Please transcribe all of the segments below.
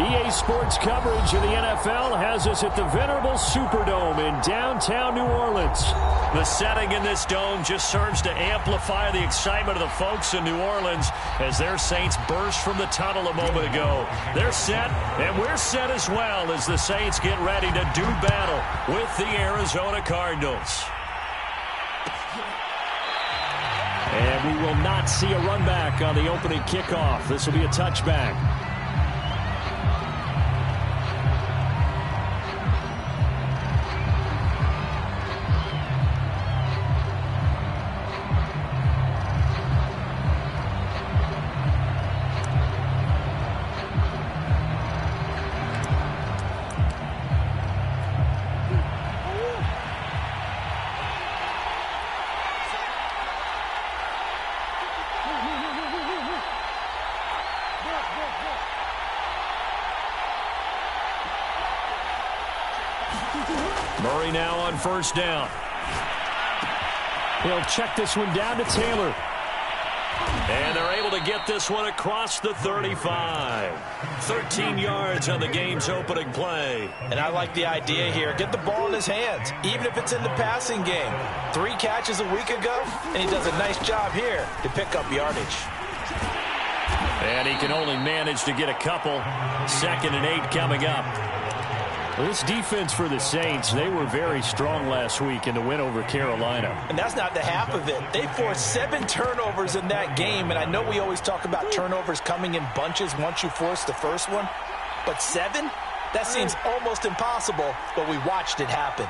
EA Sports coverage of the NFL has us at the venerable Superdome in downtown New Orleans. The setting in this dome just serves to amplify the excitement of the folks in New Orleans as their Saints burst from the tunnel a moment ago. They're set, and we're set as well as the Saints get ready to do battle with the Arizona Cardinals. And we will not see a run back on the opening kickoff. This will be a touchback. Murray now on first down. He'll check this one down to Taylor. And they're able to get this one across the 35. 13 yards on the game's opening play. And I like the idea here. Get the ball in his hands, even if it's in the passing game. 3 catches a week ago, and he does a nice job here to pick up yardage. And he can only manage to get a couple. 2nd and 8 coming up. Well, this defense for the Saints, they were very strong last week in the win over Carolina. And that's not the half of it. They forced 7 turnovers in that game, and I know we always talk about turnovers coming in bunches once you force the first one, but 7? That seems almost impossible, but we watched it happen.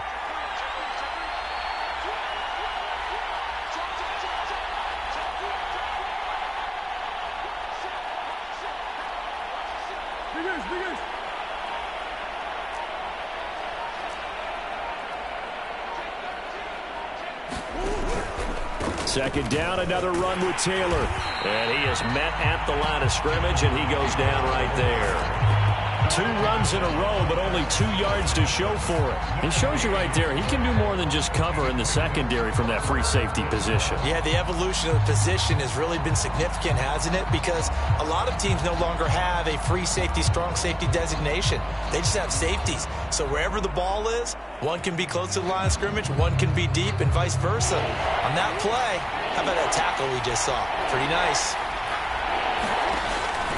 Second down, another run with Taylor. And he is met at the line of scrimmage, and he goes down right there. 2 runs in a row, but only 2 yards to show for it. It shows you right there, he can do more than just cover in the secondary from that free safety position. Yeah, the evolution of the position has really been significant, hasn't it? Because a lot of teams no longer have a free safety, strong safety designation. They just have safeties. So wherever the ball is, one can be close to the line of scrimmage, one can be deep, and vice versa. On that play, how about that tackle we just saw? Pretty nice.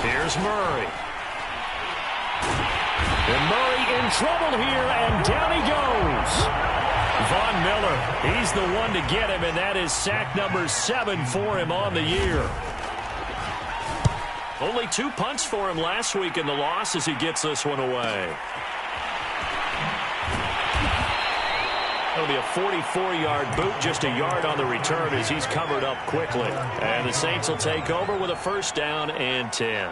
Here's Murray. And Murray in trouble here, and down he goes. Von Miller, he's the one to get him, and that is sack number 7 for him on the year. Only 2 punts for him last week in the loss as he gets this one away. That'll be a 44-yard boot, just a yard on the return as he's covered up quickly. And the Saints will take over with a 1st down and 10.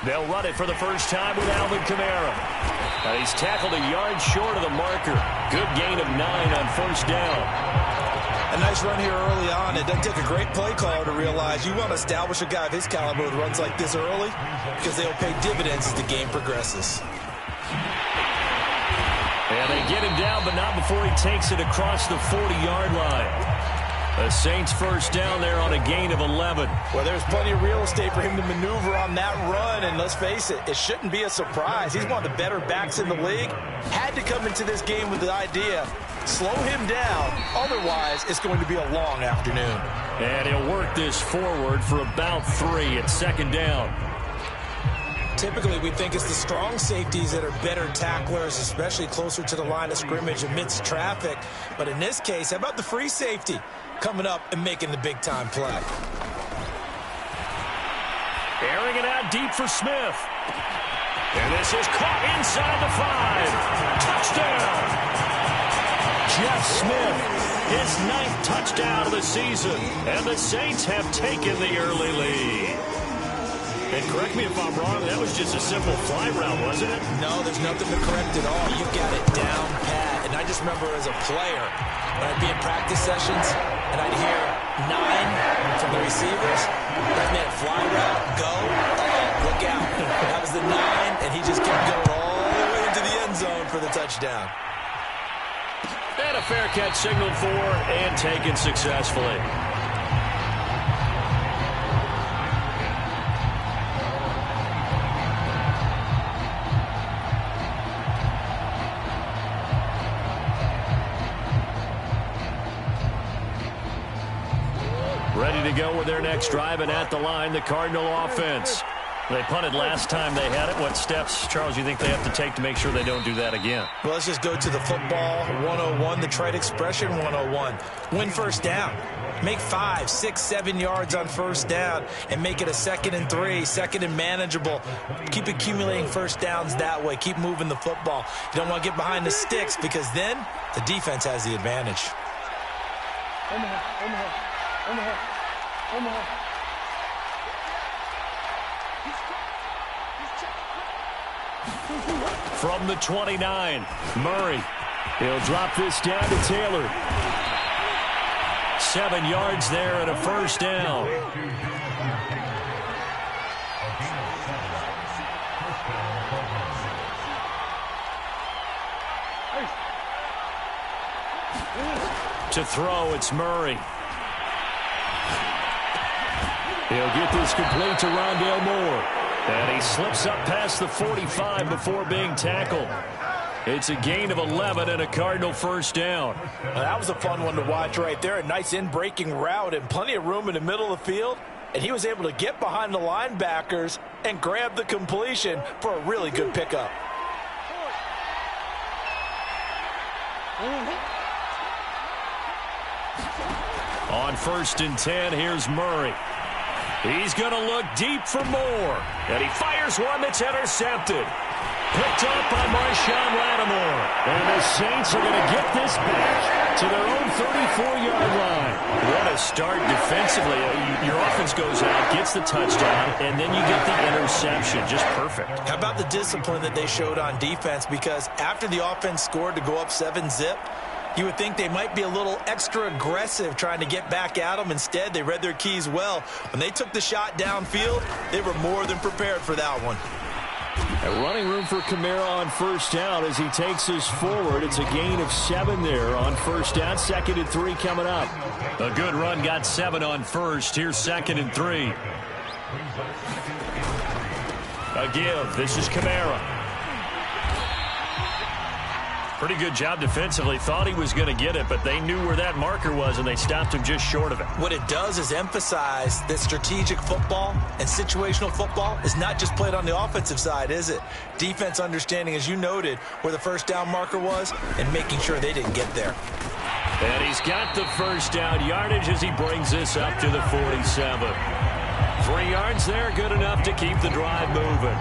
They'll run it for the first time with Alvin Kamara. He's tackled a yard short of the marker. Good gain of 9 on 1st down. A nice run here early on. It doesn't take a great play caller to realize you want to establish a guy of his caliber with runs like this early because they'll pay dividends as the game progresses. And they get him down, but not before he takes it across the 40-yard line. The Saints 1st down there on a gain of 11. Well, there's plenty of real estate for him to maneuver on that run, and let's face it, it shouldn't be a surprise. He's one of the better backs in the league. Had to come into this game with the idea, slow him down, otherwise it's going to be a long afternoon. And he'll work this forward for about 3 at 2nd down. Typically, we think it's the strong safeties that are better tacklers, especially closer to the line of scrimmage amidst traffic. But in this case, how about the free safety coming up and making the big-time play? Airing it out deep for Smith. And this is caught inside the 5. Touchdown! Jeff Smith, his 9th touchdown of the season. And the Saints have taken the early lead. And correct me if I'm wrong, that was just a simple fly route, wasn't it? No, there's nothing to correct at all. You got it down pat. And I just remember as a player, when I'd be in practice sessions, and I'd hear 9 from the receivers. That meant fly route, go, look out. That was the 9. just kept going all the way into the end zone for the touchdown. And a fair catch signaled for and taken successfully. Ready to go with their next drive, and at the line, the Cardinal offense. They punted last time they had it. What steps, Charles, you think they have to take to make sure they don't do that again? Well, let's just go to the football 101, the trade expression 101. Win first down. Make 5, 6, 7 yards on first down and make it a 2nd and 3, 2nd and manageable. Keep accumulating first downs that way. Keep moving the football. You don't want to get behind the sticks because then the defense has the advantage. From the 29, Murray. He'll drop this down to Taylor. 7 yards there and a first down. To throw, it's Murray. He'll get this complete to Rondale Moore. And he slips up past the 45 before being tackled. It's a gain of 11 and a Cardinal first down. Well, that was a fun one to watch right there. A nice in-breaking route and plenty of room in the middle of the field. And he was able to get behind the linebackers and grab the completion for a really good pickup. On 1st and 10, here's Murray. He's going to look deep for Moore. And he fires one that's intercepted. Picked up by Marshawn Lattimore. And the Saints are going to get this back to their own 34-yard line. What a start defensively. Your offense goes out, gets the touchdown, and then you get the interception. Just perfect. How about the discipline that they showed on defense? Because after the offense scored to go up 7-zip, you would think they might be a little extra aggressive trying to get back at them. Instead, they read their keys well. When they took the shot downfield, they were more than prepared for that one. A running room for Kamara on first down as he takes us forward. It's a gain of 7 there on first down. 2nd and 3 coming up. A good run got 7 on first. Here's 2nd and 3. A give. This is Kamara. Pretty good job defensively. Thought he was going to get it, but they knew where that marker was, and they stopped him just short of it. What it does is emphasize that strategic football and situational football is not just played on the offensive side, is it? Defense understanding, as you noted, where the first down marker was and making sure they didn't get there. And he's got the first down yardage as he brings this up to the 47. 3 yards there, good enough to keep the drive moving.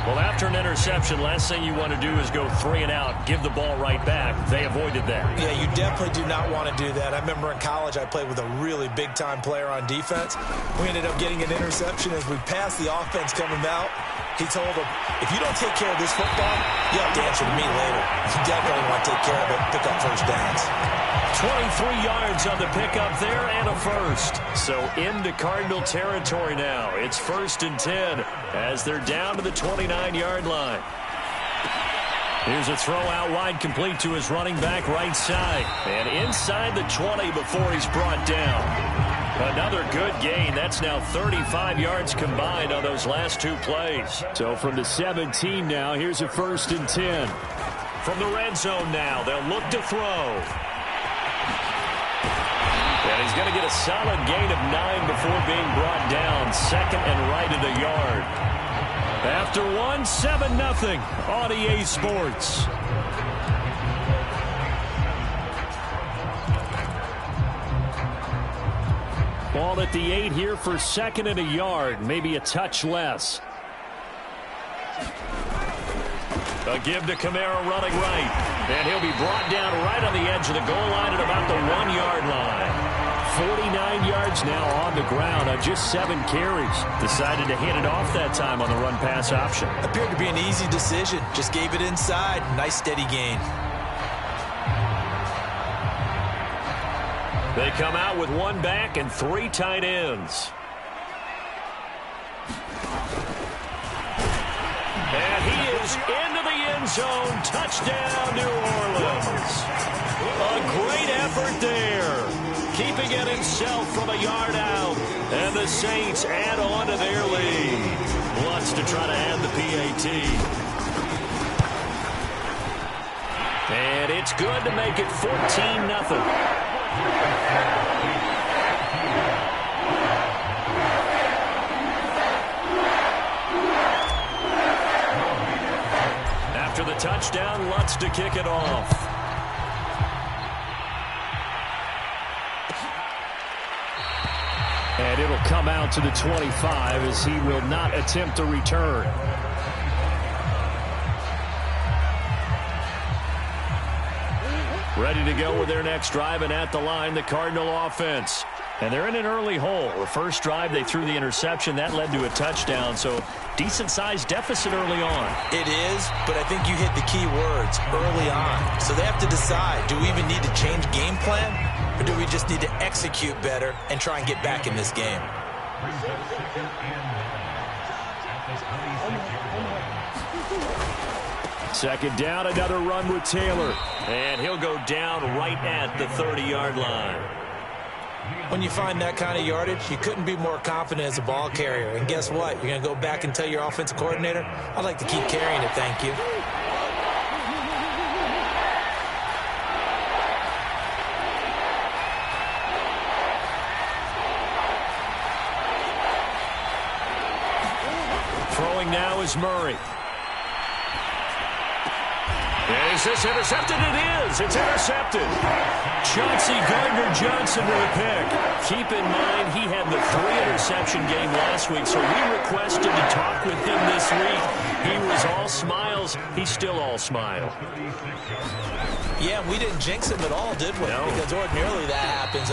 Well, after an interception, last thing you want to do is go 3 and out, give the ball right back. They avoided that. Yeah, you definitely do not want to do that. I remember in college I played with a really big-time player on defense. We ended up getting an interception as we passed the offense coming out. He told him, if you don't take care of this football, you have to answer to me later. You definitely want to take care of it, pick up first downs. 23 yards on the pickup there and a first. So into Cardinal territory now. It's 1st and 10 as they're down to the 29-yard line. Here's a throw out wide complete to his running back right side. And inside the 20 before he's brought down. Another good gain. That's now 35 yards combined on those last 2 plays. So from the 17 now, here's a 1st and 10. From the red zone now, they'll look to throw. And he's going to get a solid gain of 9 before being brought down. 2nd and right at a yard. After 1, 7-0 on EA Sports. Ball at the 8 here for 2nd and a yard. Maybe a touch less. A give to Kamara running right. And he'll be brought down right on the edge of the goal line at about the 1-yard line. 49 yards now on the ground on just 7 carries. Decided to hit it off that time on the run-pass option. Appeared to be an easy decision. Just gave it inside. Nice steady gain. They come out with 1 back and 3 tight ends. And he goes into the end zone. Touchdown, New Orleans. A great effort there. Keeping it himself from a yard out. And the Saints add on to their lead. Wants to try to add the PAT. And it's good to make it 14-0. After the touchdown, Lutz to kick it off. And it'll come out to the 25 as he will not attempt a return. Ready to go with their next drive, and at the line, the Cardinal offense. And they're in an early hole. The first drive, they threw the interception. That led to a touchdown, so decent-sized deficit early on. It is, but I think you hit the key words, early on. So they have to decide, do we even need to change game plan, or do we just need to execute better and try and get back in this game? Second down, another run with Taylor. And he'll go down right at the 30-yard line. When you find that kind of yardage, you couldn't be more confident as a ball carrier. And guess what? You're going to go back and tell your offensive coordinator, I'd like to keep carrying it, thank you. Throwing now is Murray. Is this intercepted? It is. It's intercepted. Chauncey Gardner-Johnson with a pick. Keep in mind he had the 3-interception game last week, so we requested to talk with him this week. He was all smiles. He's still all smile. Yeah, we didn't jinx him at all, did we? No. Because ordinarily that happens.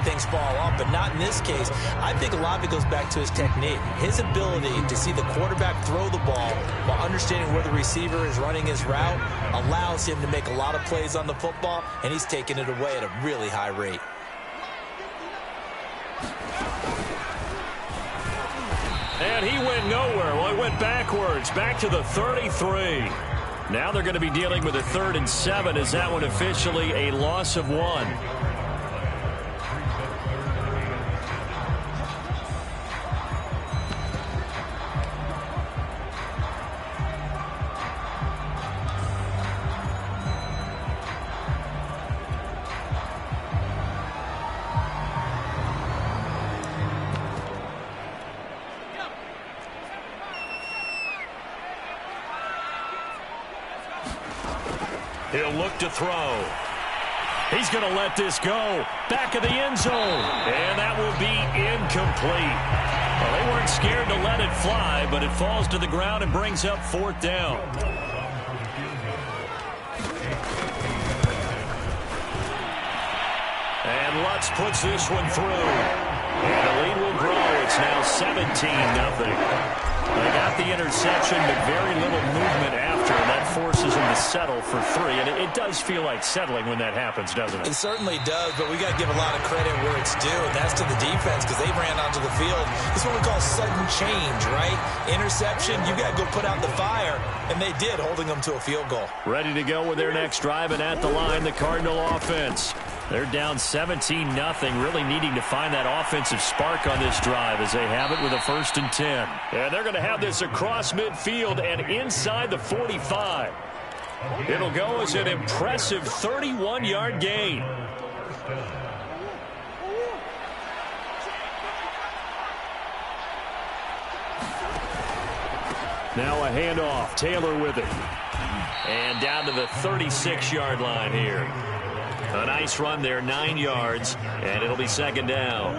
Things fall off, but not in this case. I think a lot of it goes back to his technique. His ability to see the quarterback throw the ball while understanding where the receiver is running his route allows him to make a lot of plays on the football, and he's taking it away at a really high rate. And he went nowhere. Well, he went backwards, back to the 33. Now they're going to be dealing with a 3rd and 7. Is that one officially a loss of 1? He'll look to throw. He's going to let this go. Back of the end zone. And that will be incomplete. Well, they weren't scared to let it fly, but it falls to the ground and brings up 4th down. And Lutz puts this one through. And the lead will grow. It's now 17-0. They got the interception, but very little movement after, and that forces them to settle for 3. And it does feel like settling when that happens, doesn't it? It certainly does, but we got to give a lot of credit where it's due, and that's to the defense because they ran onto the field. It's what we call sudden change, right? Interception, you got to go put out the fire, and they did, holding them to a field goal. Ready to go with their next drive, and at the line, the Cardinal offense. They're down 17-0, really needing to find that offensive spark on this drive as they have it with a 1st and 10. And they're going to have this across midfield and inside the 45. It'll go as an impressive 31-yard gain. Now a handoff. Taylor with it. And down to the 36-yard line here. A nice run there, 9 yards, and it'll be 2nd down.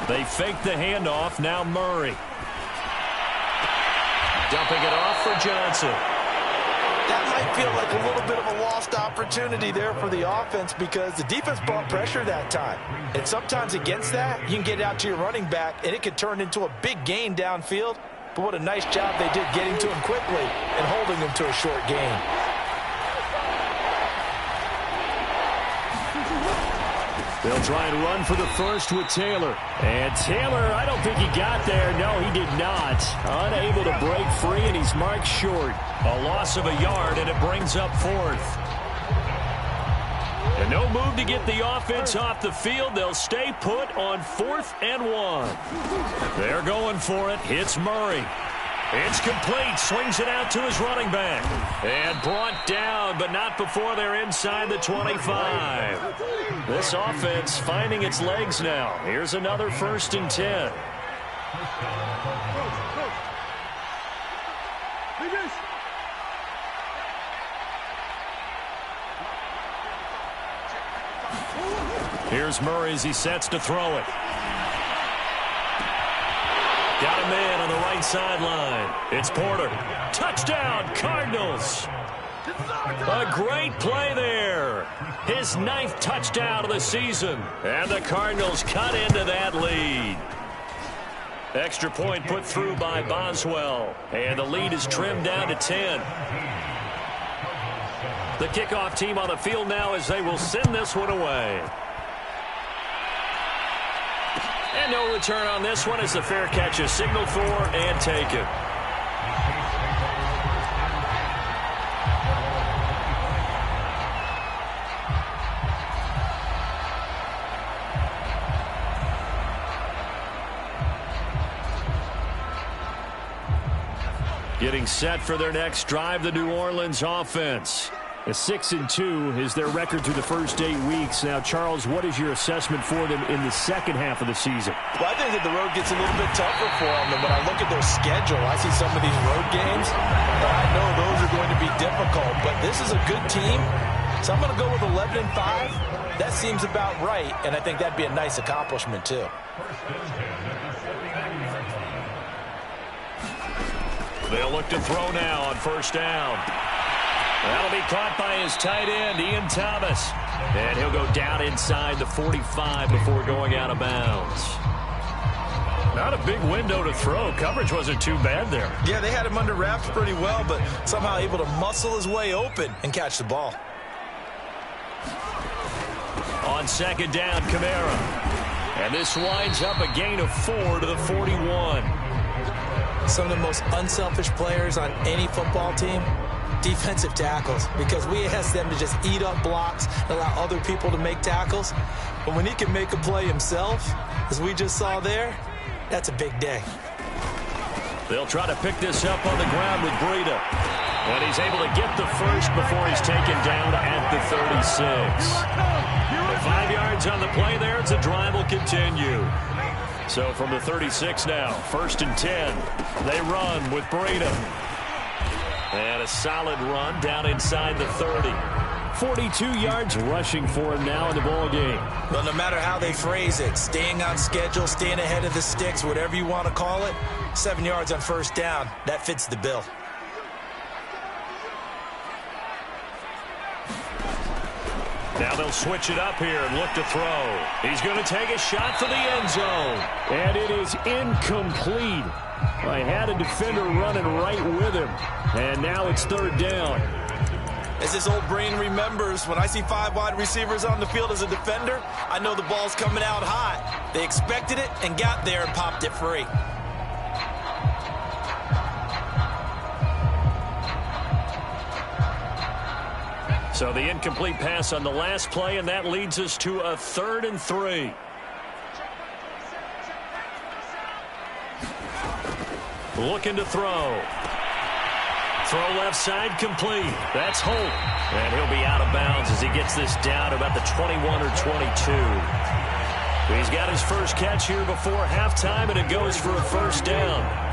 They fake the handoff, now Murray. Dumping it off for Johnson. That might feel like a little bit of a lost opportunity there for the offense because the defense brought pressure that time. And sometimes against that, you can get out to your running back, and it could turn into a big gain downfield. But what a nice job they did getting to him quickly and holding him to a short gain. They'll try and run for the first with Taylor. And Taylor, I don't think he got there. No, he did not. Unable to break free, and he's marked short. A loss of a yard, and it brings up fourth. And no move to get the offense off the field. They'll stay put on 4th and 1. They're going for it. Hits Murray. It's complete. Swings it out to his running back. And brought down, but not before they're inside the 25. This offense finding its legs now. Here's another 1st and 10. Here's Murray as he sets to throw it. Got a man on the right sideline. It's Porter. Touchdown, Cardinals. A great play there. His 9th touchdown of the season. And the Cardinals cut into that lead. Extra point put through by Boswell. And the lead is trimmed down to 10. The kickoff team on the field now as they will send this one away. And no return on this one as the fair catch is signaled for and taken. Getting set for their next drive, the New Orleans offense. A 6-2 is their record through the first 8 weeks. Now, Charles, what is your assessment for them in the second half of the season? Well, I think that the road gets a little bit tougher for them. And when I look at their schedule, I see some of these road games. I know those are going to be difficult, but this is a good team. So I'm going to go with 11-5. That seems about right, and I think that'd be a nice accomplishment, too. They'll look to throw now on 1st down. That'll be caught by his tight end, Ian Thomas. And he'll go down inside the 45 before going out of bounds. Not a big window to throw. Coverage wasn't too bad there. Yeah, they had him under wraps pretty well, but somehow able to muscle his way open and catch the ball. On 2nd down, Kamara. And this winds up a gain of 4 to the 41. Some of the most unselfish players on any football team, defensive tackles, because we ask them to just eat up blocks and allow other people to make tackles. But when he can make a play himself, as we just saw there, that's a big day. They'll try to pick this up on the ground with Breida. And he's able to get the first before he's taken down at the 36. The 5 yards on the play there, it's a drive will continue. So from the 36 now, 1st and 10. They run with Breida. And a solid run down inside the 30. 42 yards rushing for him now in the ball game. Well, no matter how they phrase it, staying on schedule, staying ahead of the sticks, whatever you want to call it, 7 yards on 1st down, that fits the bill. Now they'll switch it up here and look to throw. He's going to take a shot for the end zone. And it is incomplete. I had a defender running right with him. And now it's 3rd down. As his old brain remembers, when I see 5 wide receivers on the field as a defender, I know the ball's coming out hot. They expected it and got there and popped it free. So the incomplete pass on the last play, and that leads us to a 3rd and 3. Looking to throw. Throw left side complete. That's Holt. And he'll be out of bounds as he gets this down about the 21 or 22. He's got his first catch here before halftime, and it goes for a 1st down.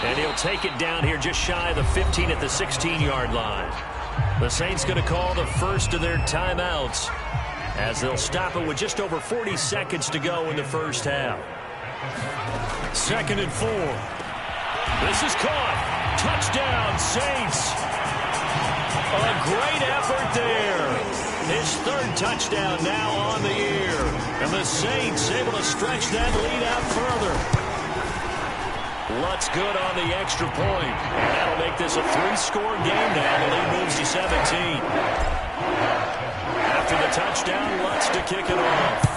And he'll take it down here just shy of the 15 at the 16-yard line. The Saints going to call the first of their timeouts as they'll stop it with just over 40 seconds to go in the first half. 2nd and 4. This is caught. Touchdown, Saints. A great effort there. His third touchdown now on the year. And the Saints able to stretch that lead out further. Lutz good on the extra point. And that'll make this a 3-score game now. The lead moves to 17. After the touchdown, Lutz to kick it off.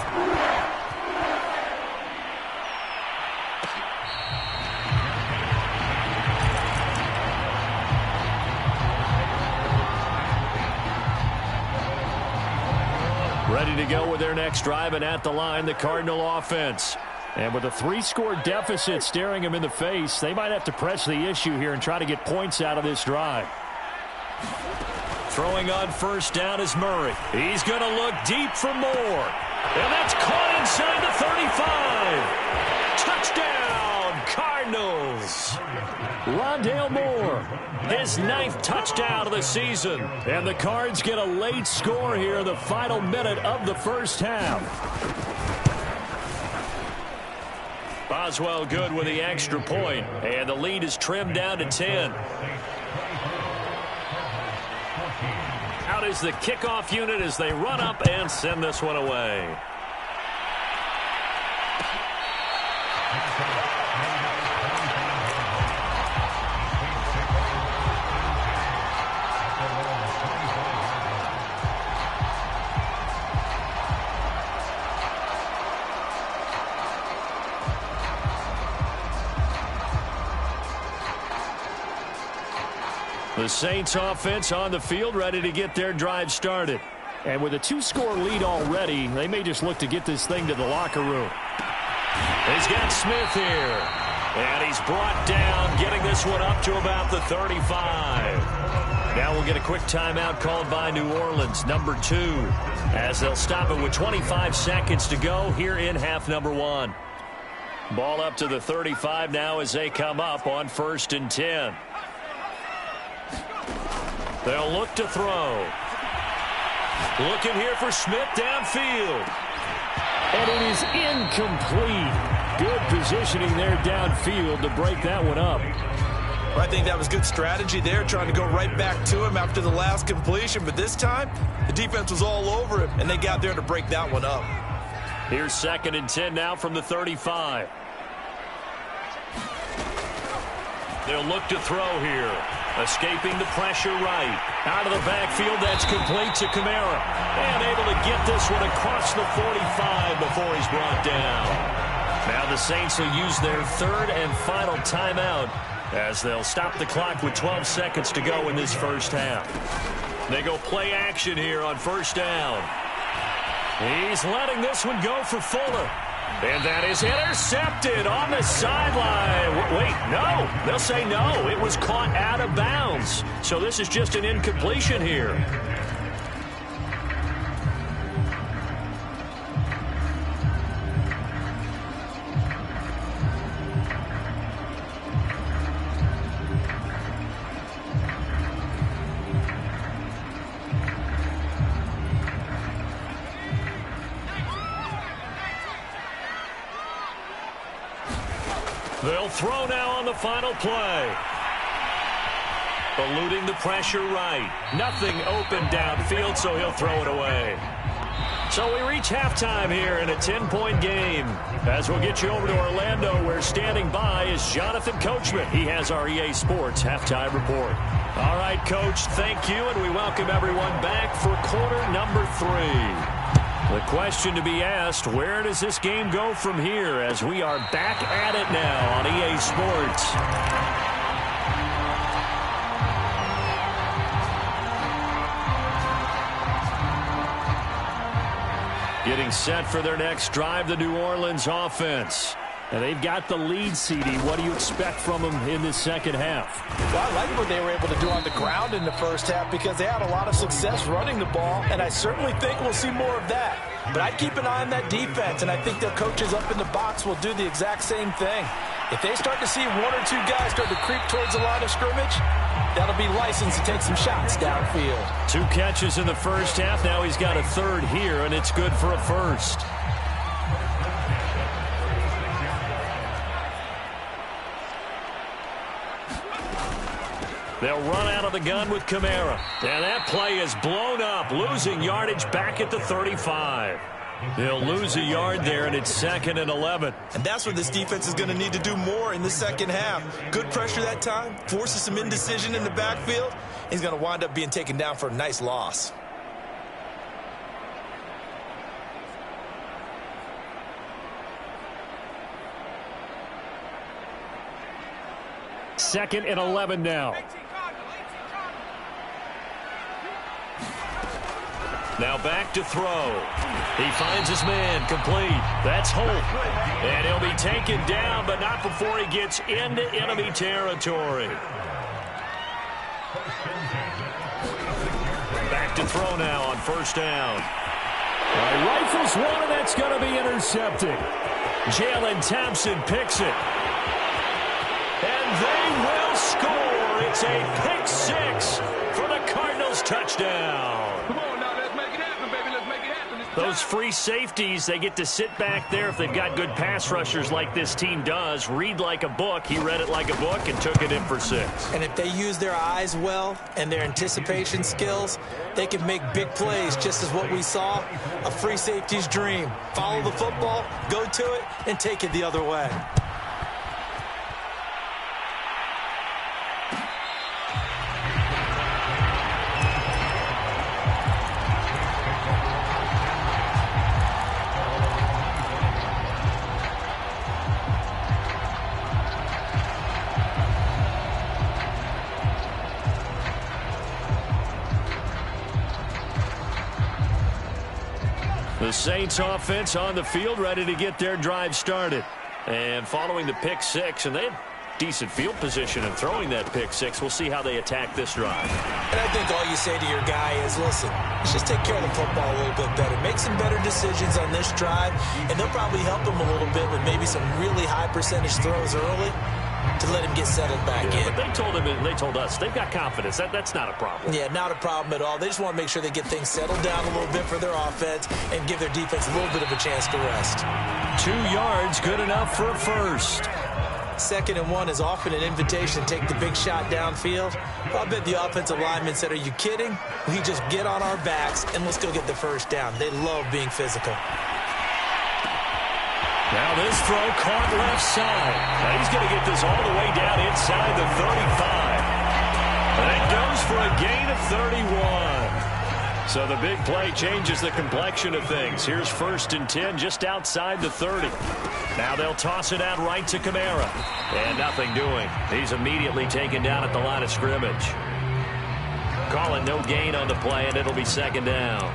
Ready to go with their next drive, and at the line, the Cardinal offense. And with a 3-score deficit staring them in the face, they might have to press the issue here and try to get points out of this drive. Throwing on first down is Murray. He's going to look deep for more. And that's caught inside the 35. Touchdown, Cardinals. Rondale Moore, his 9th touchdown of the season. And the Cards get a late score here in the final minute of the first half. Boswell good with the extra point, and the lead is trimmed down to 10. Out is the kickoff unit as they run up and send this one away. The Saints offense on the field ready to get their drive started. And with a 2-score lead already, they may just look to get this thing to the locker room. He's got Smith here. And he's brought down, getting this one up to about the 35. Now we'll get a quick timeout called by New Orleans, number 2, as they'll stop it with 25 seconds to go here in half number 1. Ball up to the 35 now as they come up on 1st and 10. They'll look to throw. Looking here for Smith downfield. And it is incomplete. Good positioning there downfield to break that one up. Well, I think that was good strategy there, trying to go right back to him after the last completion. But this time, the defense was all over him, and they got there to break that one up. Here's 2nd and 10 now from the 35. They'll look to throw here. Escaping the pressure right. Out of the backfield, that's complete to Kamara. And able to get this one across the 45 before he's brought down. Now the Saints will use their 3rd and final timeout as they'll stop the clock with 12 seconds to go in this first half. They go play action here on 1st down. He's letting this one go for Fuller. And that is intercepted on the sideline. Wait, no. They'll say no. It was caught out of bounds. So this is just an incompletion here. They'll throw now on the final play. Eluding the pressure right. Nothing open downfield, so he'll throw it away. So we reach halftime here in a 10-point game. As we'll get you over to Orlando, where standing by is Jonathan Coachman. He has our EA Sports halftime report. All right, Coach, thank you, and we welcome everyone back for quarter number 3. The question to be asked, where does this game go from here as we are back at it now on EA Sports? Getting set for their next drive, the New Orleans offense. And they've got the lead, CD. What do you expect from them in this second half? Well, I like what they were able to do on the ground in the first half because they had a lot of success running the ball, and I certainly think we'll see more of that. But I'd keep an eye on that defense, and I think their coaches up in the box will do the exact same thing. If they start to see 1 or 2 guys start to creep towards the line of scrimmage, that'll be licensed to take some shots downfield. 2 catches in the first half. Now he's got a 3rd here, and it's good for a 1st. They'll run out of the gun with Kamara. And that play is blown up, losing yardage back at the 35. They'll lose a yard there, and it's 2nd and 11. And that's where this defense is going to need to do more in the second half. Good pressure that time, forces some indecision in the backfield. He's going to wind up being taken down for a nice loss. Second and 11 now. Now back to throw. He finds his man, complete. That's Holt. And he'll be taken down, but not before he gets into enemy territory. Back to throw now on first down. Rifles one, and that's going to be intercepted. Jalen Thompson picks it. And they will score. It's a pick six for the Cardinals touchdown. Come on now, let's make it happen, baby. Let's make it happen. Those free safeties, they get to sit back there if they've got good pass rushers like this team does. Read like a book. He read it like a book and took it in for 6. And if they use their eyes well and their anticipation skills, they can make big plays, just as what we saw. A free safety's dream. Follow the football, go to it, and take it the other way. The Saints offense on the field, ready to get their drive started. And following the pick six, and they had decent field position and throwing that pick six. We'll see how they attack this drive. And I think all you say to your guy is, listen, let's just take care of the football a little bit better. Make some better decisions on this drive, and they'll probably help him a little bit with maybe some really high percentage throws early to let him get settled back in. But they told him, and they told us, they've got confidence. That's not a problem. Yeah, not a problem at all. They just want to make sure they get things settled down a little bit for their offense and give their defense a little bit of a chance to rest. 2 yards, good enough for a first. 2nd and 1 is often an invitation to take the big shot downfield. Well, I bet the offensive lineman said, are you kidding? We just get on our backs and let's go get the first down. They love being physical. Now this throw caught left side. Now he's going to get this all the way down inside the 35. And it goes for a gain of 31. So the big play changes the complexion of things. Here's 1st and 10 just outside the 30. Now they'll toss it out right to Kamara. And nothing doing. He's immediately taken down at the line of scrimmage. Calling no gain on the play, and it'll be 2nd down.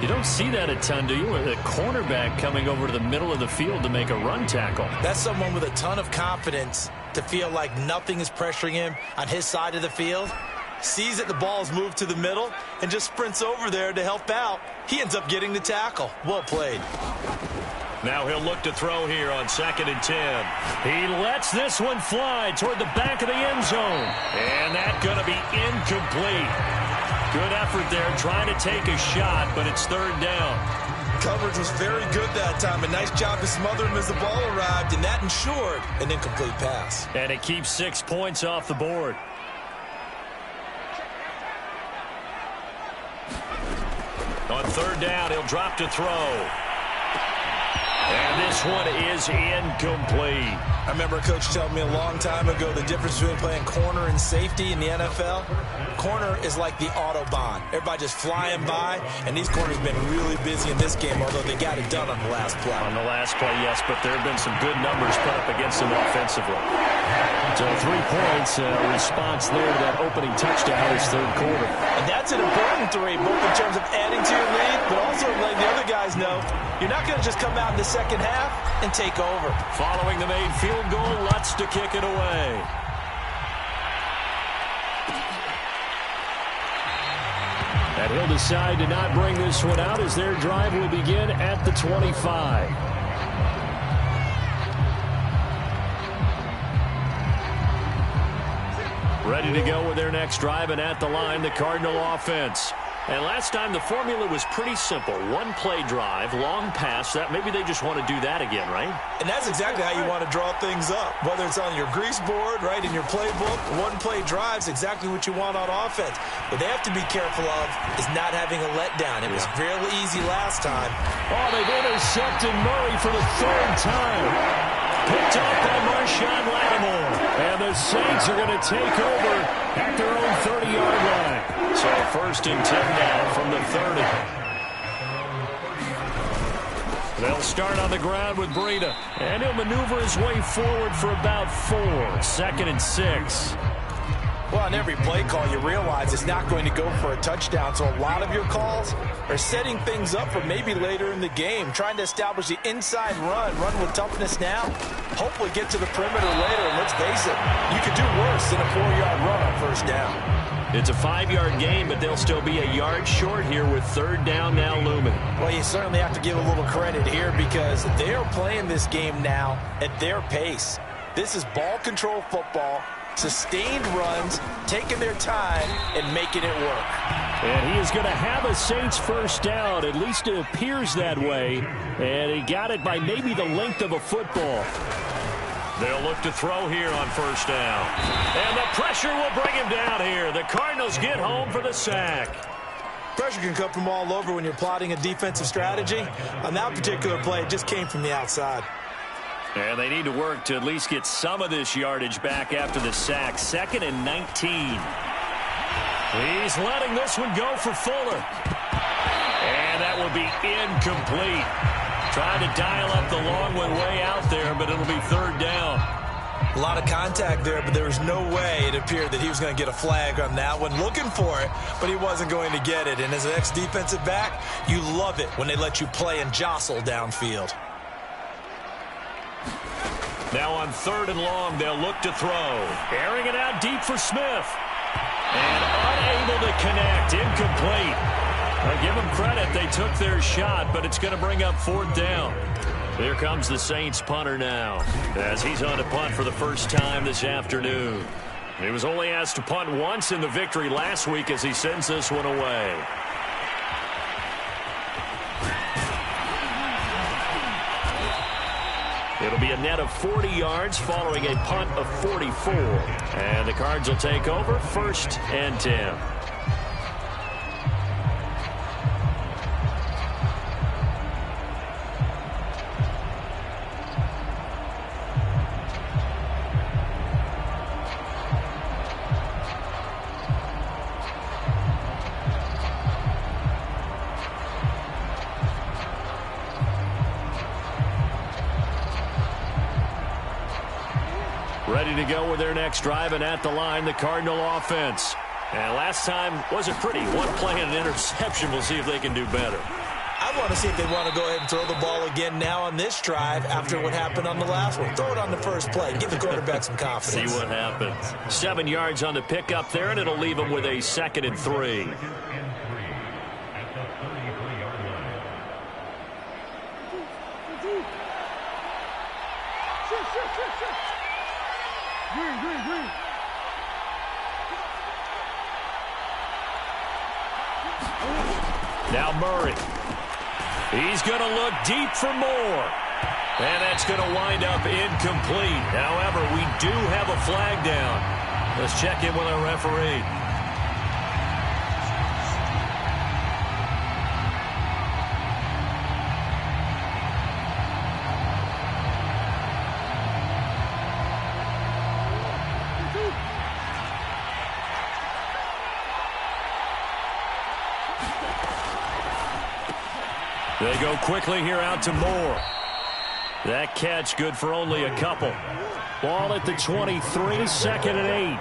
You don't see that a ton, do you? With a cornerback coming over to the middle of the field to make a run tackle. That's someone with a ton of confidence to feel like nothing is pressuring him on his side of the field. Sees that the ball is moved to the middle and just sprints over there to help out. He ends up getting the tackle. Well played. Now he'll look to throw here on 2nd and 10. He lets this one fly toward the back of the end zone. And that's going to be incomplete. Good effort there trying to take a shot, but it's 3rd down. Coverage was very good that time. A nice job to smother him as the ball arrived, and that ensured an incomplete pass. And it keeps 6 points off the board. On 3rd down, he'll drop to throw. And this one is incomplete. I remember a coach telling me a long time ago the difference between playing corner and safety in the NFL. Corner is like the Autobahn. Everybody just flying by, and these corners have been really busy in this game, although they got it done on the last play. On the last play, yes, but there have been some good numbers put up against them offensively. So 3 points, response there to that opening touchdown is 3rd quarter. And that's an important 3, both in terms of adding to your lead, but also letting the other guys know you're not going to just come out in the second half and take over. Following the made field goal, Lutz to kick it away. And he'll decide to not bring this one out as their drive will begin at the 25. Ready to go with their next drive, and at the line, the Cardinal offense. And last time the formula was pretty simple. One play drive, long pass. That maybe they just want to do that again, right? And that's exactly how you want to draw things up. Whether it's on your grease board, right, in your playbook, one play drive's exactly what you want on offense. What they have to be careful of is not having a letdown. It was fairly easy last time. Oh, they've intercepted Murray for the third time. Picked up by Marshawn Lattimore. And the Saints are going to take over at their own 30-yard line. So 1st and 10 now from the 30. They'll start on the ground with Breida. And he'll maneuver his way forward for about 4. 2nd and 6. Well, on every play call, you realize it's not going to go for a touchdown. So a lot of your calls are setting things up for maybe later in the game, trying to establish the inside run with toughness now, hopefully get to the perimeter later. And let's face it, you could do worse than a 4-yard run on 1st down. It's a 5-yard gain, but they'll still be a yard short here with 3rd down now looming. Well, you certainly have to give a little credit here because they are playing this game now at their pace. This is ball control football, sustained runs, taking their time, and making it work. And he is going to have a Saints 1st down. At least it appears that way. And he got it by maybe the length of a football. They'll look to throw here on 1st down. And the pressure will bring him down here. The Cardinals get home for the sack. Pressure can come from all over when you're plotting a defensive strategy. On that particular play, it just came from the outside. And they need to work to at least get some of this yardage back after the sack. 2nd and 19. He's letting this one go for Fuller. And that will be incomplete. Trying to dial up the long one way out there, but it'll be 3rd down. A lot of contact there, but there was no way it appeared that he was going to get a flag on that one. Looking for it, but he wasn't going to get it. And as an ex-defensive back, you love it when they let you play and jostle downfield. Now on 3rd and long, they'll look to throw. Airing it out deep for Smith. And unable to connect. Incomplete. I'll give them credit. They took their shot, but it's going to bring up 4th down. Here comes the Saints punter now, as he's on to punt for the first time this afternoon. He was only asked to punt once in the victory last week as he sends this one away. It'll be a net of 40 yards following a punt of 44. And the Cards will take over 1st and 10. Ready to go with their next drive, and at the line, the Cardinal offense. And last time wasn't pretty. One play and an interception. We'll see if they can do better. I want to see if they want to go ahead and throw the ball again now on this drive after what happened on the last one. Throw it on the first play. Give the quarterback some confidence. See what happens. 7 yards on the pickup there, and it'll leave them with a 2nd and 3. Now Murray. He's going to look deep for more. And that's going to wind up incomplete. However, we do have a flag down. Let's check in with our referee. They go quickly here out to Moore. That catch good for only a couple. Ball at the 23, 2nd and 8.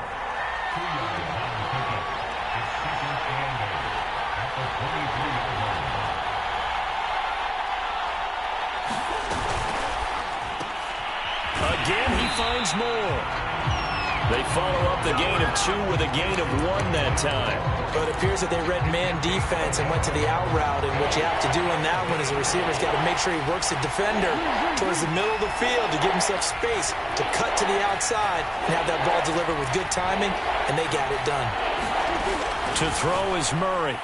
Again, he finds Moore. They follow up the gain of 2 with a gain of 1 that time. But it appears that they read man defense and went to the out route. And what you have to do on that one is the receiver's got to make sure he works the defender towards the middle of the field to give himself space to cut to the outside and have that ball delivered with good timing, and they got it done. To throw is Murray.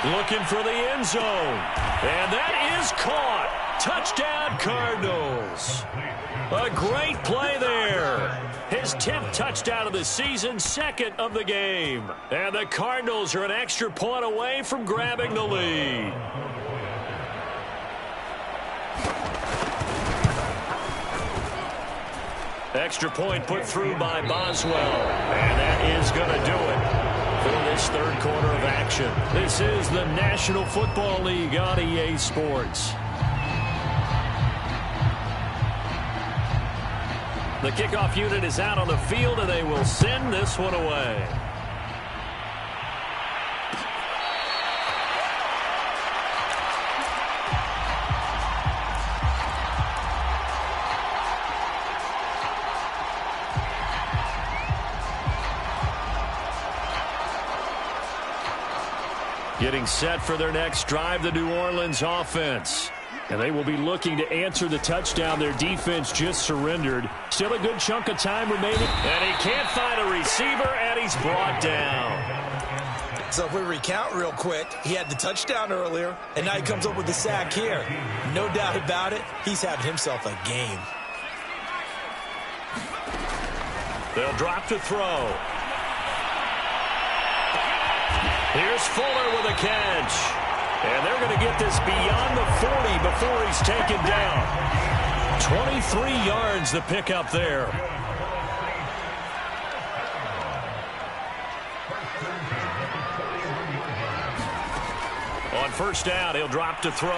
Looking for the end zone. And that is caught. Touchdown, Cardinals. A great play there. His 10th touchdown of the season, second of the game. And the Cardinals are an extra point away from grabbing the lead. Extra point put through by Boswell. And that is going to do it for this third quarter of action. This is the National Football League on EA Sports. The kickoff unit is out on the field, and they will send this one away. Getting set for their next drive, the New Orleans offense. And they will be looking to answer the touchdown their defense just surrendered. Still a good chunk of time remaining. And he can't find a receiver, and he's brought down. So if we recount real quick, he had the touchdown earlier, and now he comes up with the sack here. No doubt about it, he's having himself a game. They'll drop to throw. Here's Fuller with a catch. And they're going to get this beyond the 40 before he's taken down. 23 yards the pickup there. On first down, he'll drop to throw.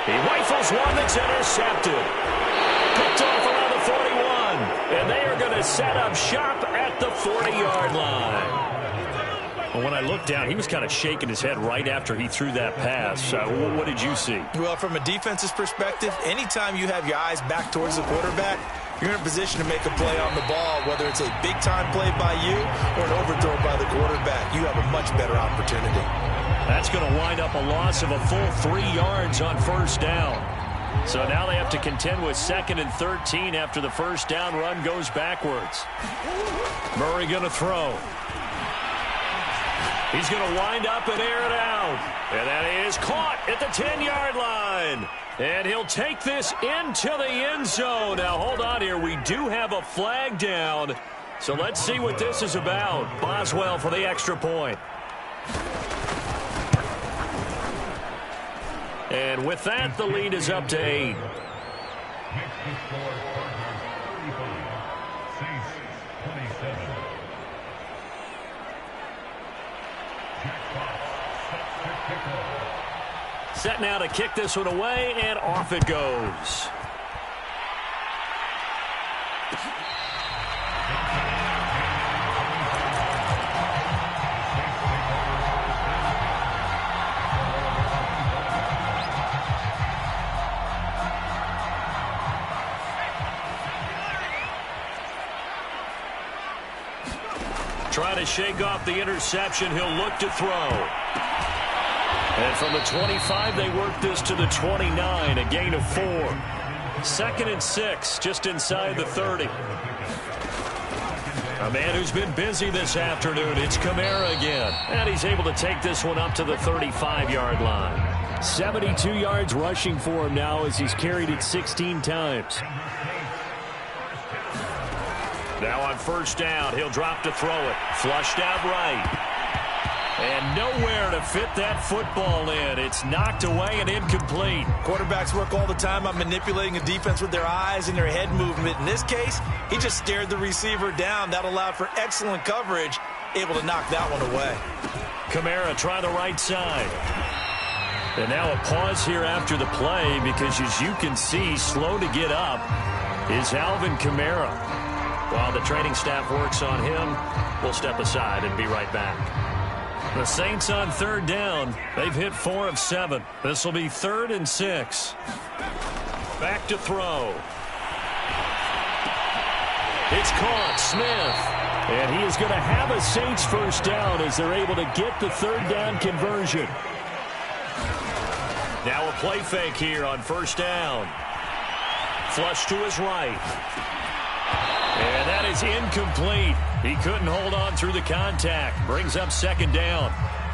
He rifles one that's intercepted. Picked off around the 41. And they are going to set up shop at the 40-yard line. When I looked down, he was kind of shaking his head right after he threw that pass. What did you see? Well, from a defense's perspective, anytime you have your eyes back towards the quarterback, you're in a position to make a play on the ball, whether it's a big-time play by you or an overthrow by the quarterback. You have a much better opportunity. That's going to wind up a loss of a full 3 yards on first down. So now they have to contend with 2nd and 13 after the first down run goes backwards. Murray going to throw. He's going to wind up and air it out. And that is caught at the 10-yard line. And he'll take this into the end zone. Now, hold on here. We do have a flag down. So let's see what this is about. Boswell for the extra point. And with that, the lead is up to 8. Set now to kick this one away, and off it goes. Trying to shake off the interception. He'll look to throw. And from the 25, they work this to the 29, a gain of 4. 2nd and 6, just inside the 30. A man who's been busy this afternoon, it's Kamara again. And he's able to take this one up to the 35-yard line. 72 yards rushing for him now as he's carried it 16 times. Now on first down, he'll drop to throw it. Flushed out right. And nowhere to fit that football in. It's knocked away and incomplete. Quarterbacks work all the time on manipulating a defense with their eyes and their head movement. In this case, he just stared the receiver down. That allowed for excellent coverage, able to knock that one away. Kamara try the right side. And now a pause here after the play because, as you can see, slow to get up is Alvin Kamara. While the training staff works on him, we'll step aside and be right back. The Saints on third down. They've hit 4 of 7. This will be 3rd and 6. Back to throw. It's caught. Smith. And he is going to have a Saints first down as they're able to get the third down conversion. Now a play fake here on first down. Flush to his right. And that is incomplete. He couldn't hold on through the contact. Brings up 2nd down.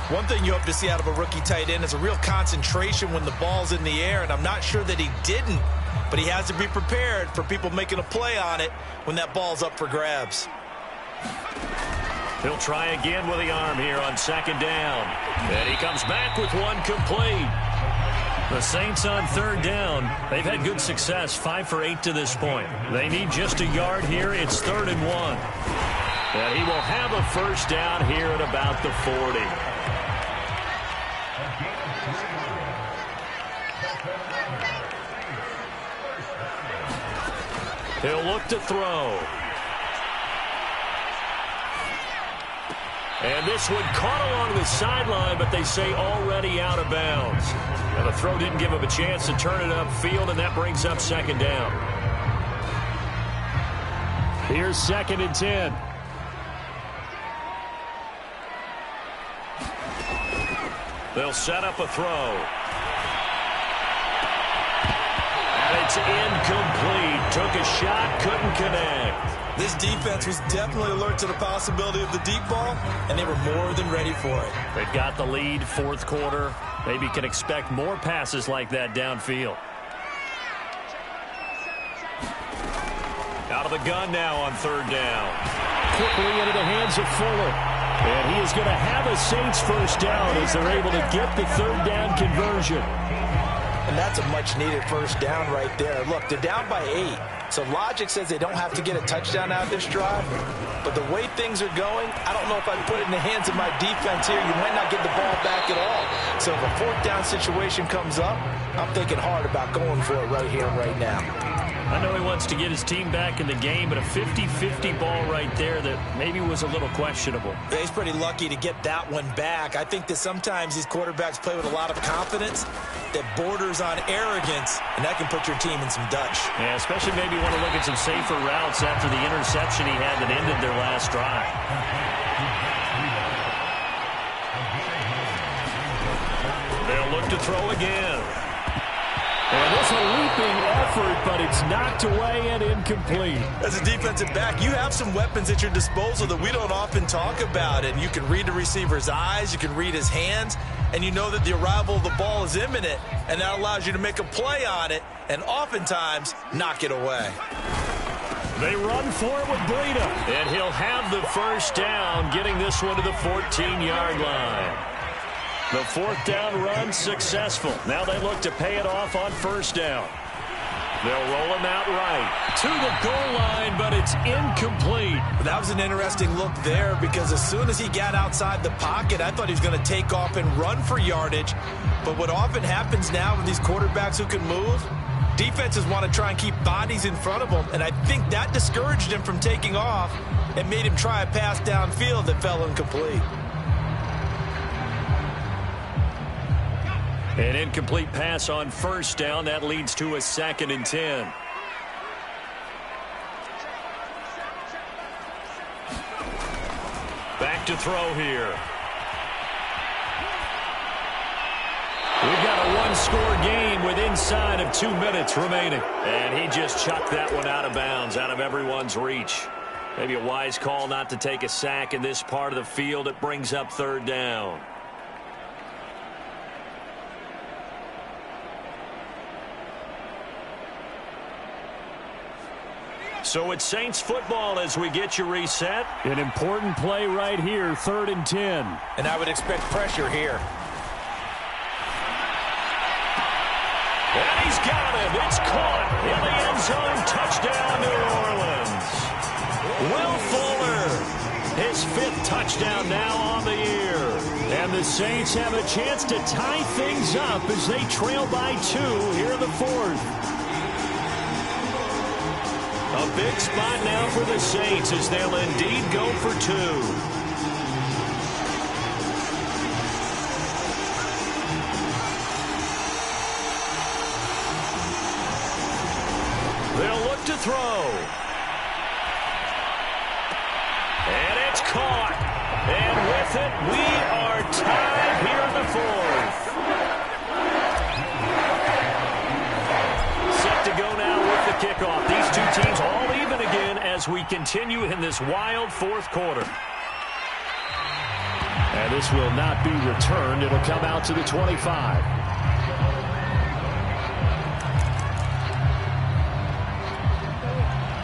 One thing you hope to see out of a rookie tight end is a real concentration when the ball's in the air, and I'm not sure that he didn't, but he has to be prepared for people making a play on it when that ball's up for grabs. He'll try again with the arm here on second down. And he comes back with one complete. The Saints on third down. They've had good success, 5 for 8 to this point. They need just a yard here. It's 3rd and 1. And he will have a first down here at about the 40. He'll look to throw. And this one caught along the sideline, but they say already out of bounds. And the throw didn't give him a chance to turn it upfield, and that brings up second down. Here's 2nd and 10. They'll set up a throw. And it's incomplete. Took a shot, couldn't connect. This defense was definitely alert to the possibility of the deep ball, and they were more than ready for it. They've got the lead, 4th quarter. Maybe can expect more passes like that downfield. Out of the gun now on 3rd down. Quickly into the hands of Fuller. And he is going to have a Saints first down as they're able to get the 3rd down conversion. And that's a much-needed first down right there. Look, they're down by 8. So logic says they don't have to get a touchdown out of this drive. But the way things are going, I don't know if I'd put it in the hands of my defense here. You might not get the ball back at all. So if a 4th down situation comes up, I'm thinking hard about going for it right here and right now. I know he wants to get his team back in the game, but a 50-50 ball right there that maybe was a little questionable. Yeah, he's pretty lucky to get that one back. I think that sometimes these quarterbacks play with a lot of confidence that borders on arrogance, and that can put your team in some Dutch. Yeah, especially maybe want to look at some safer routes after the interception he had that ended their last drive. They'll look to throw again. And this is a leaping effort, but it's knocked away and incomplete. As a defensive back, you have some weapons at your disposal that we don't often talk about. And you can read the receiver's eyes, you can read his hands, and you know that the arrival of the ball is imminent, and that allows you to make a play on it and oftentimes knock it away. They run for it with Breida, and he'll have the first down, getting this one to the 14-yard line. The 4th down run successful. Now they look to pay it off on first down. They'll roll him out right to the goal line, but it's incomplete. That was an interesting look there because as soon as he got outside the pocket, I thought he was going to take off and run for yardage. But what often happens now with these quarterbacks who can move, defenses want to try and keep bodies in front of them, and I think that discouraged him from taking off and made him try a pass downfield that fell incomplete. An incomplete pass on first down. That leads to a 2nd and 10. Back to throw here. We've got a one-score game with inside of 2 minutes remaining. And he just chucked that one out of bounds, out of everyone's reach. Maybe a wise call not to take a sack in this part of the field. It brings up 3rd down. So it's Saints football as we get you reset. An important play right here, 3rd and 10. And I would expect pressure here. And he's got him. It's caught in the end zone. Touchdown, New Orleans. Will Fuller, his 5th touchdown now on the year. And the Saints have a chance to tie things up as they trail by 2 here in the 4th. A big spot now for the Saints as they'll indeed go for 2. They'll look to throw. And it's caught. And with it, we are tied here in the 4th. Set to go now with the kickoff. These two teams all even again as we continue in this wild 4th quarter. And this will not be returned. It'll come out to the 25.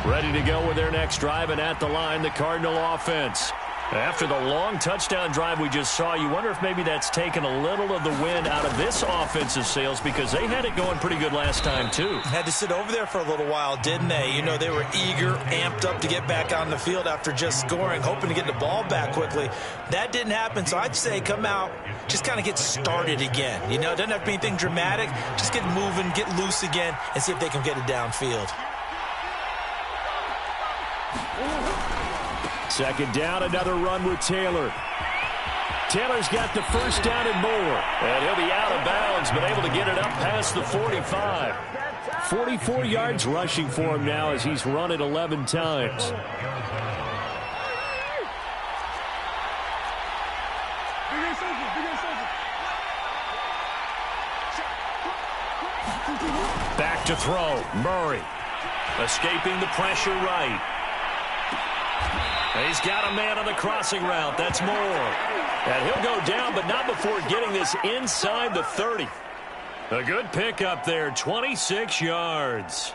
Ready to go with their next drive, and at the line, the Cardinal offense. After the long touchdown drive we just saw, you wonder if maybe that's taken a little of the wind out of this offensive sails, because they had it going pretty good last time, too. Had to sit over there for a little while, didn't they? You know, they were eager, amped up to get back on the field after just scoring, hoping to get the ball back quickly. That didn't happen, so I'd say come out, just kind of get started again. You know, it doesn't have to be anything dramatic. Just get moving, get loose again, and see if they can get it downfield. Second down, another run with Taylor. Taylor's got the first down and more. And he'll be out of bounds, but able to get it up past the 45. 44 yards rushing for him now as he's run it 11 times. Back to throw. Murray escaping the pressure right. He's got a man on the crossing route. That's Moore. And he'll go down, but not before getting this inside the 30. A good pickup there, 26 yards.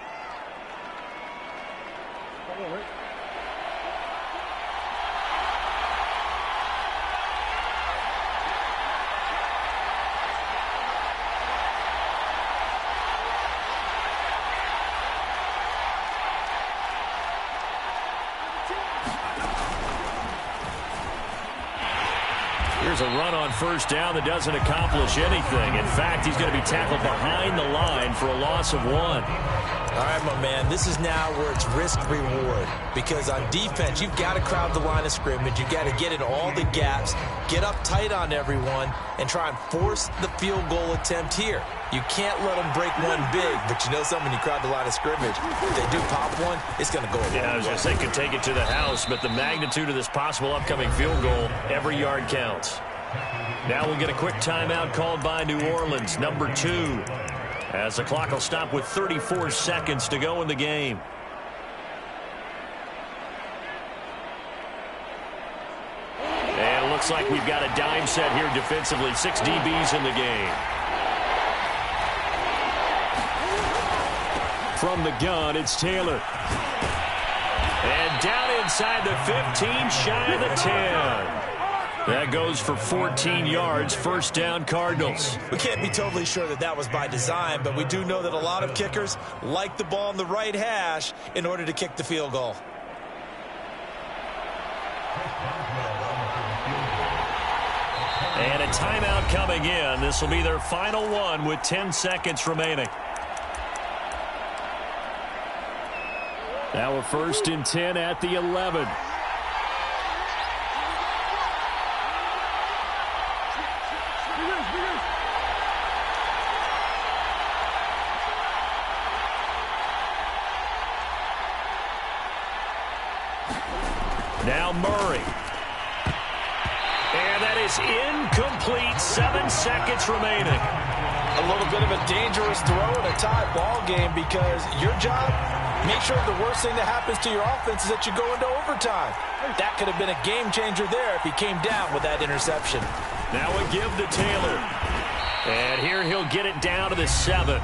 Here's a run on first down that doesn't accomplish anything. In fact, he's going to be tackled behind the line for a loss of 1. All right, my man, this is now where it's risk-reward, because on defense, you've got to crowd the line of scrimmage. You've got to get in all the gaps, get up tight on everyone, and try and force the field goal attempt here. You can't let them break one big, but you know something, when you crowd the line of scrimmage, if they do pop one, it's going to go away. Yeah, I was going to say, could take it to the house, but the magnitude of this possible upcoming field goal, every yard counts. Now we'll get a quick timeout called by New Orleans, number 2. As the clock will stop with 34 seconds to go in the game. And it looks like we've got a dime set here defensively. 6 DBs in the game. From the gun, it's Taylor. And down inside the 15, shy of the 10. That goes for 14 yards, first down Cardinals. We can't be totally sure that that was by design, but we do know that a lot of kickers like the ball on the right hash in order to kick the field goal. And a timeout coming in. This will be their final one with 10 seconds remaining. Now a 1st and 10 at the 11. Now Murray. And that is incomplete. 7 seconds remaining. A little bit of a dangerous throw in a tie ball game, because your job, make sure the worst thing that happens to your offense is that you go into overtime. That could have been a game changer there if he came down with that interception. Now a give to Taylor. And here he'll get it down to the 7.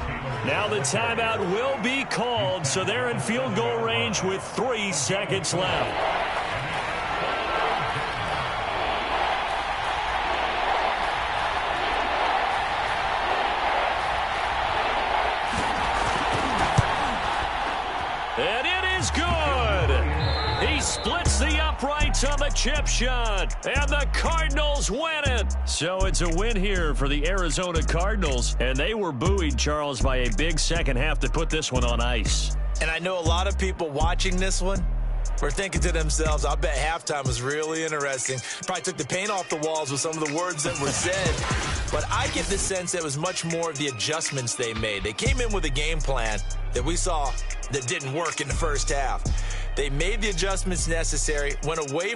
Now the timeout will be called, so they're in field goal range with 3 seconds left. And it is good. He splits the uprights on the chip shot, and the Cardinals win it. So it's a win here for the Arizona Cardinals, and they were buoyed, Charles, by a big second half to put this one on ice. And I know a lot of people watching this one were thinking to themselves, I bet halftime was really interesting. Probably took the paint off the walls with some of the words that were said. But I get the sense that it was much more of the adjustments they made. They came in with a game plan that we saw that didn't work in the first half. They made the adjustments necessary, went away